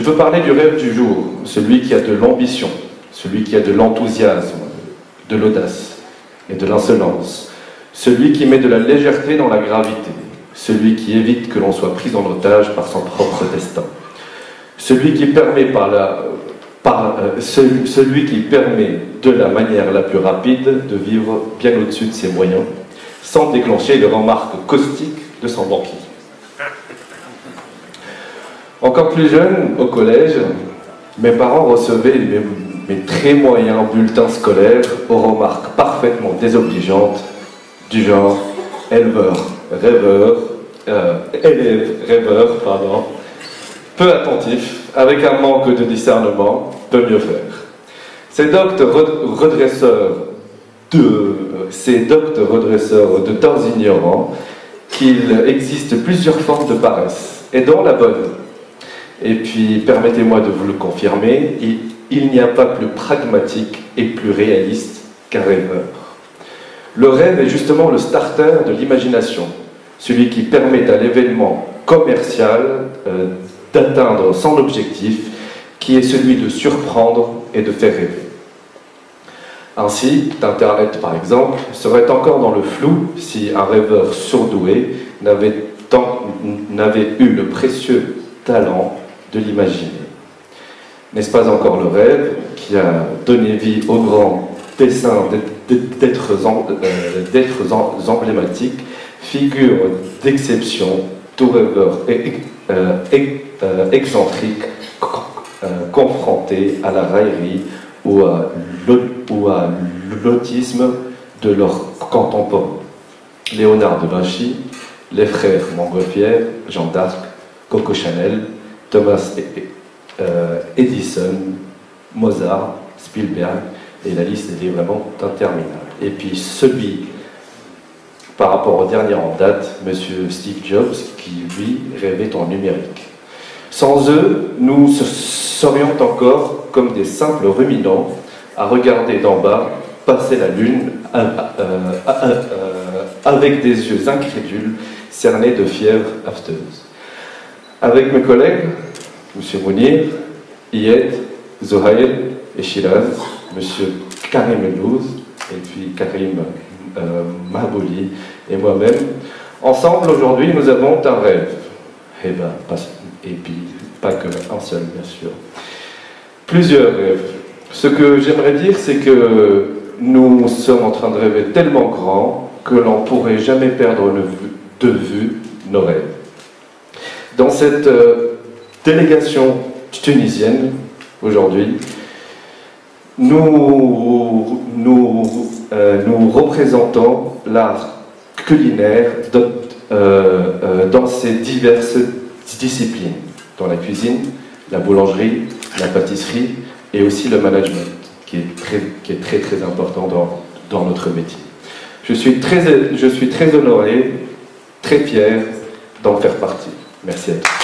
Je veux parler du rêve du jour, celui qui a de l'ambition, celui qui a de l'enthousiasme, de l'audace et de l'insolence, celui qui met de la légèreté dans la gravité, celui qui évite que l'on soit pris en otage par son propre destin, celui qui permet celui qui permet de la manière la plus rapide de vivre bien au-dessus de ses moyens, sans déclencher les remarques caustiques de son banquier. Encore plus jeune, au collège, mes parents recevaient mes très moyens bulletins scolaires aux remarques parfaitement désobligeantes du genre élève rêveur, peu attentif, avec un manque de discernement, peut mieux faire. Ces doctes redresseurs de torts ignorants qu'il existe plusieurs formes de paresse, et dont la bonne. Et puis, permettez-moi de vous le confirmer, il n'y a pas plus pragmatique et plus réaliste qu'un rêveur. Le rêve est justement le starter de l'imagination, celui qui permet à l'événement commercial d'atteindre son objectif, qui est celui de surprendre et de faire rêver. Ainsi, Internet, par exemple, serait encore dans le flou si un rêveur surdoué n'avait eu le précieux talent de l'imaginer. N'est-ce pas encore le rêve qui a donné vie au grand dessin d'êtres emblématiques, figure d'exception, tout rêveur excentrique, confronté à la raillerie ou à l'autisme de leurs contemporains. Léonard de Vinci, les frères Montgolfier, Jeanne d'Arc, Coco Chanel, Thomas Edison, Mozart, Spielberg, et la liste est vraiment interminable. Et puis celui, par rapport au dernier en date, Monsieur Steve Jobs, qui lui rêvait en numérique. Sans eux, nous serions encore comme des simples ruminants à regarder d'en bas passer la lune avec des yeux incrédules cernés de fièvre afteuse. Avec mes collègues, M. Mounir, Iyed, Zohaïl et Shiraz, M. Karim Elouz et puis Karim Mahbouli et moi-même, ensemble aujourd'hui nous avons un rêve. Et puis pas qu'un seul, bien sûr. Plusieurs rêves. Ce que j'aimerais dire, c'est que nous sommes en train de rêver tellement grand que l'on ne pourrait jamais perdre de vue nos rêves. Dans cette délégation tunisienne, aujourd'hui, nous représentons l'art culinaire dans ses diverses disciplines, dans la cuisine, la boulangerie, la pâtisserie et aussi le management, qui est très très important dans notre métier. Je suis très honoré, très fier d'en faire partie. Merci à tous.